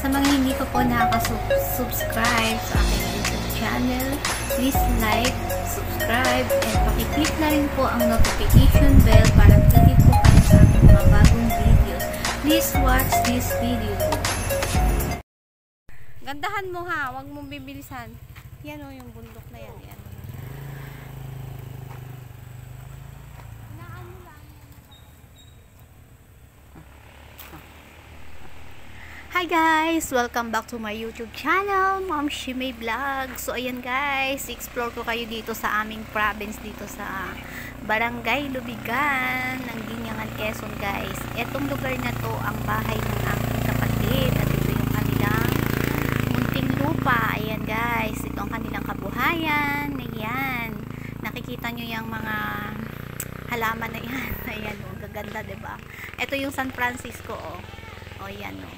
Sa mga hindi pa po nakaka-subscribe sa aking YouTube channel, please like, subscribe, and pakiclick na rin po ang notification bell para updated po kayo sa aking mga bagong videos. Please watch this video. Gandahan mo ha, huwag mong bibilisan. Yan o, yung bundok na yan. Yan. Hi guys! Welcome back to my YouTube channel, Ma'am Shimay Vlog. So ayan guys, explore ko kayo dito sa aming province, dito sa Barangay Lubigan ng Dinyangan, Quezon guys. Etong lugar na to ang bahay ng aking kapatid at ito yung kanilang munting lupa. Ayan guys, ito ang kanilang kabuhayan. Ayan, nakikita nyo yung mga halaman na yan. Ayan o, gaganda diba? Ito yung San Francisco o. O yan o.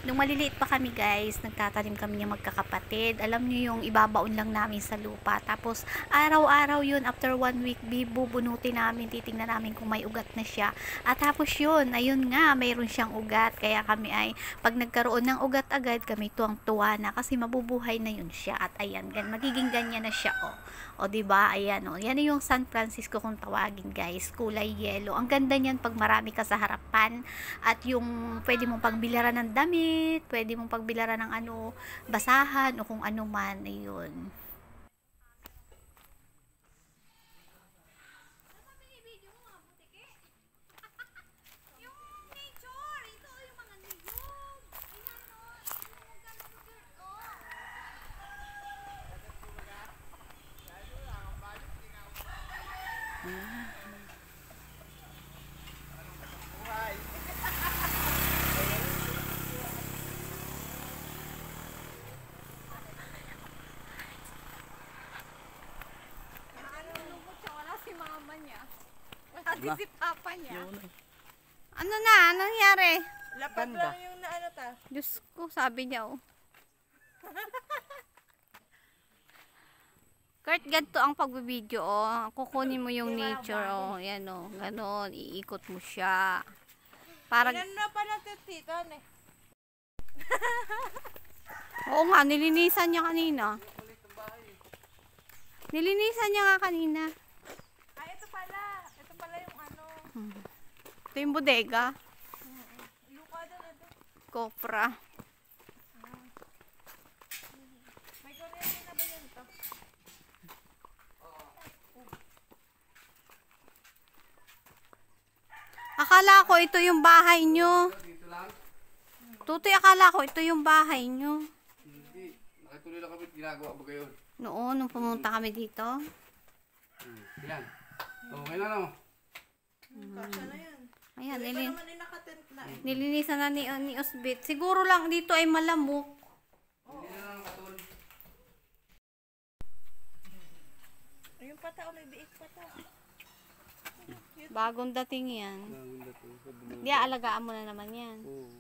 Nung maliliit pa kami guys, nagtatanim kami ng magkakapatid. Alam nyo yung ibabaon lang namin sa lupa. Tapos araw-araw yun, after 1 week, bubunutin namin, titingnan namin kung may ugat na siya. At tapos yun, ayun nga, mayroon siyang ugat. Kaya kami ay, pag nagkaroon ng ugat agad, kami tuwang-tuwa na kasi mabubuhay na yun siya. At ayan, magiging ganyan na siya o. O diba, ayan o. Yan yung San Francisco kung tawagin guys. Kulay yellow. Ang ganda niyan pag marami ka sa harapan. At yung pwede mong pagbilaran ng damit, pwede mong pagbilaran ng ano, basahan o kung ano man. Ayun. Si papa niya. Ano na? Anong nangyari? Lapad lang yung naano ta. Diyos ko, sabi niya oh. Kurt, ganito ang pagbibideo oh. Kukunin mo yung nature oh. Yan oh. Ganon. Iikot mo siya. Para... Ilan na pa natin tito eh. Oo nga, nilinisan niya kanina. Nilinisan niya nga kanina. Ay, ito pala. Ito pala yung ano. Ito yung bodega. Luka doon ito. Kopra. May kuryente na ba yun ito? Akala ko ito yung bahay nyo. Tutoy, akala ko ito yung bahay nyo. Hindi. Nakituloy lang kami. Ginagawa ba kayo? Noon, nung pumunta kami dito. Yan. Okay na lang. Kasya na yan. Ayan, Ito naman yung nakatent na eh. nilinisan na ni Osbit. Siguro lang dito ay malamok. Hindi na lang katol. Yung pata o may biik pata. Bagong dating yan. Di, alagaan mo na naman yan. Oo.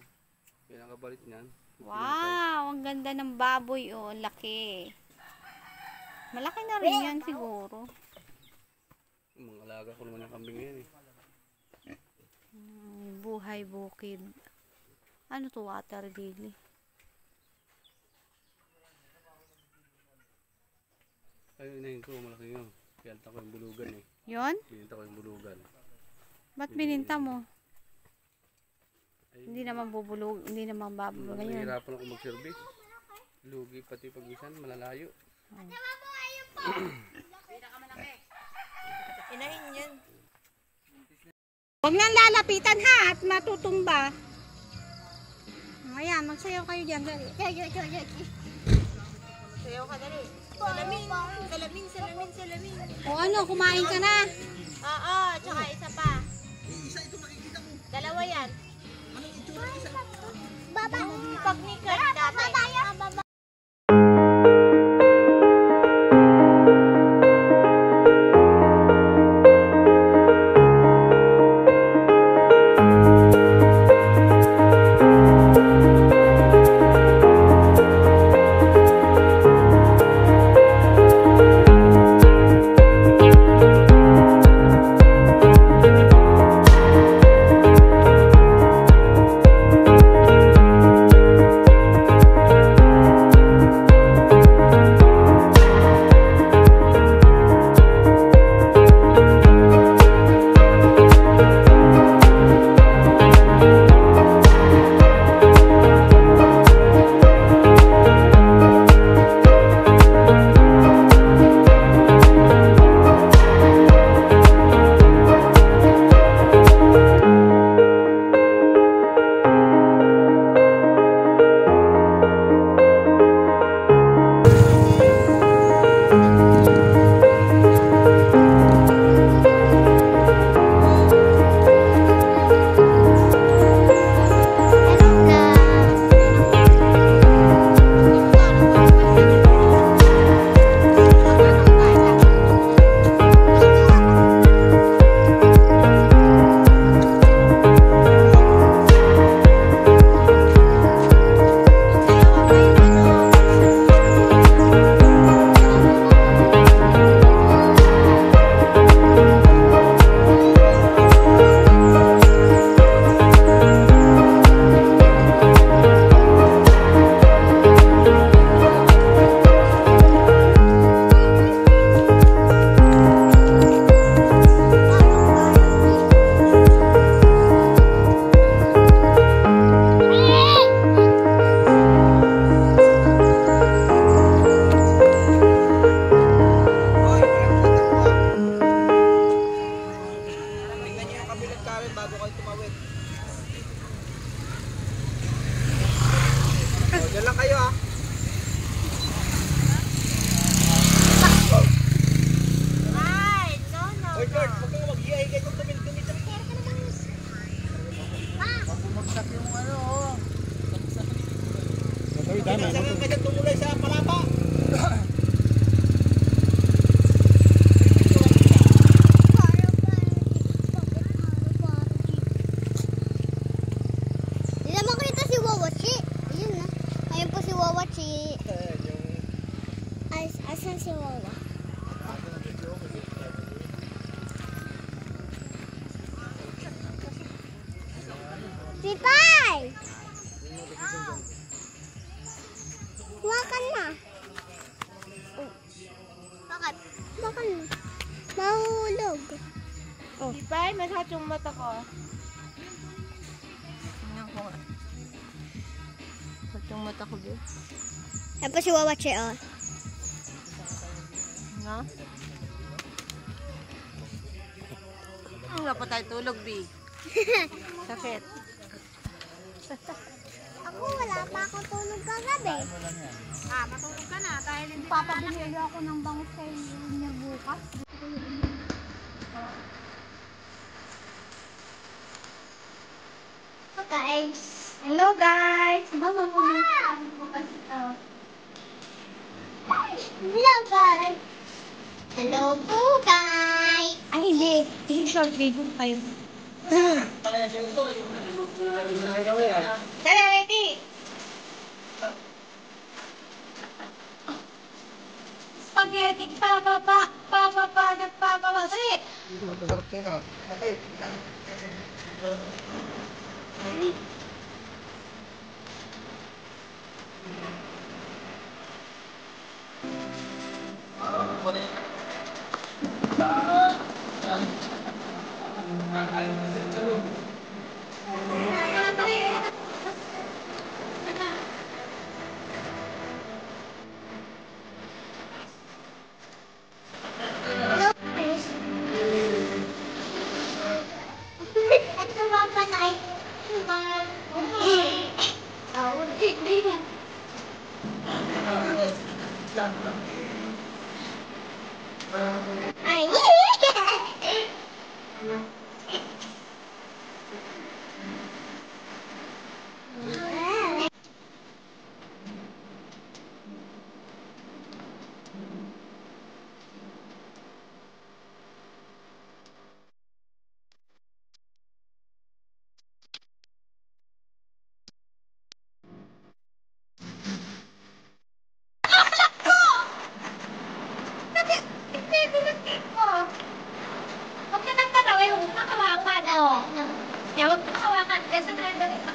Kaya nakabalit niyan. Wow, ang ganda ng baboy oh, laki. Malaki na rin yan siguro. Mga alaga ko naman yung kambing yan eh. Buhay bukid. Ano to, water lily? Ayun, inahin ko, malaki yun. Pinta ko yung bulugan eh. Yon? Pinta ko yung bulugan. Ba't bininta mo? Hindi naman bubulog, hindi naman babulog. Ganyan. Nahihirapan ako mag-service. Lugi pati pag-isan, malalayo. Inahin yan. Huwag nang lalapitan ha at matutumba. Ayan, magsayaw kayo dyan. Sayaw ka dali. Salamin. Salamin, salamin, salamin. O ano, kumain ka na? Oo, tsaka isa pa. Dalawa yan. Baba. Pag ni Kurt dati. guys, asan si Mama? Si Pai! Makan na. Bakit? Makan na. Mahulog. Oh. Di ba? Nasa yung mata ko. Tingnan ko nga. Ba't yung mata ko din? Tapos si Wawache, oh. Nga? Wala pa tayo tulog, B. Sakit. Ako wala pa ako tulog kagabi. Matulog ka na dahil hindi Papabili ako ng bangus kay niya bukas. Guys. Hello guys! Hello guys. Hello po guys. Ay, hindi. Short video kayo. Dali, ready! Spaghetti, nagpapamasit! Ito ba pa tayo? Ay! Huwag ka nang tanawin, huwag ka kawakan. Huwag ka kawakan. Kasi nandun sa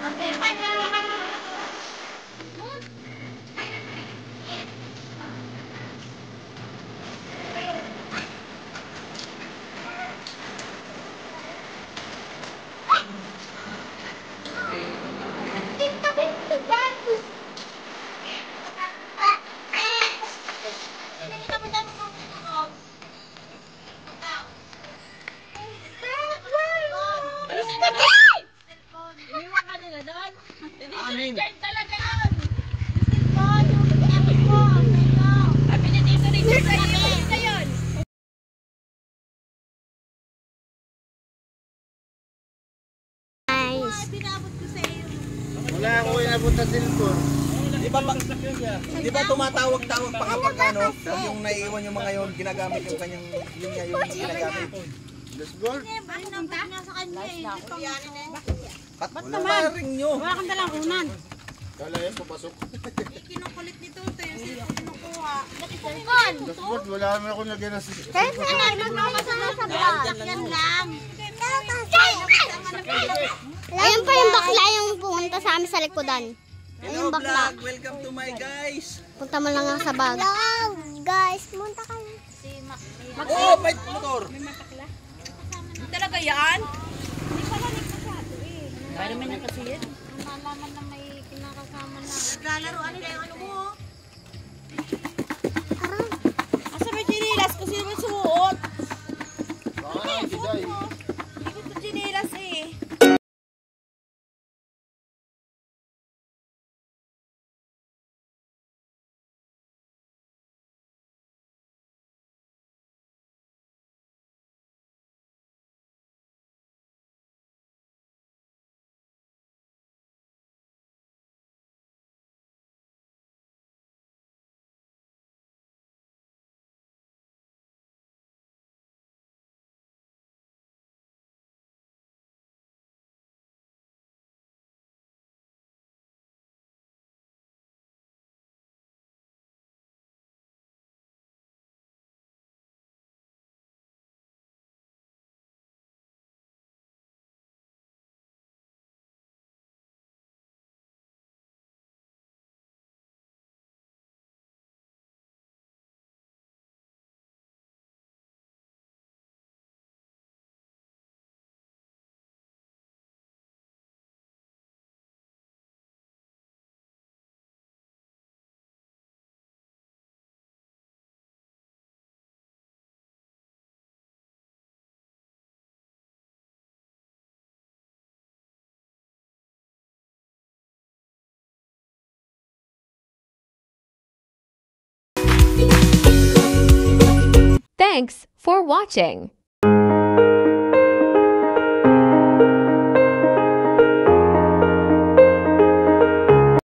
Iniwan ka nila doon. Anin? Talaga yun. Sabi niya dito rin yung sa yun. Guys. Pinabot ko sa iyo. Wala ako inabot sa cellphone. Di ba tumatawag-tawag pa kapag ano, yung naiiwan yung mga yun, ginagamit yung kanyang, yun nga yung ginagamit. Dashboard? Punta na sa kanya eh. Ba't naman? Ring nyo. Wala kang dalang unan. Kala yan, papasok. Kinukulit nito ito yung sila kinukuha. Dashboard, wala naman ako lagyan na Guys, sa vlog. Yan lang. Ayun pa yung bakla yung pumunta sa amin sa likodan. Hello vlog, welcome to my guys. Punta mo lang nga sa bag. Vlog, guys. Punta kayo. Oh, fight motor. Talaga yan? Hindi pa namin masyado eh. Para may nakasi yan. Nalaman na may kinakasama na. Naglalaroan nila yung ano mo. Asa may chinilas kasi naman suot. Baka naman si Day. Hindi ko ito chinilas eh. Thanks for watching.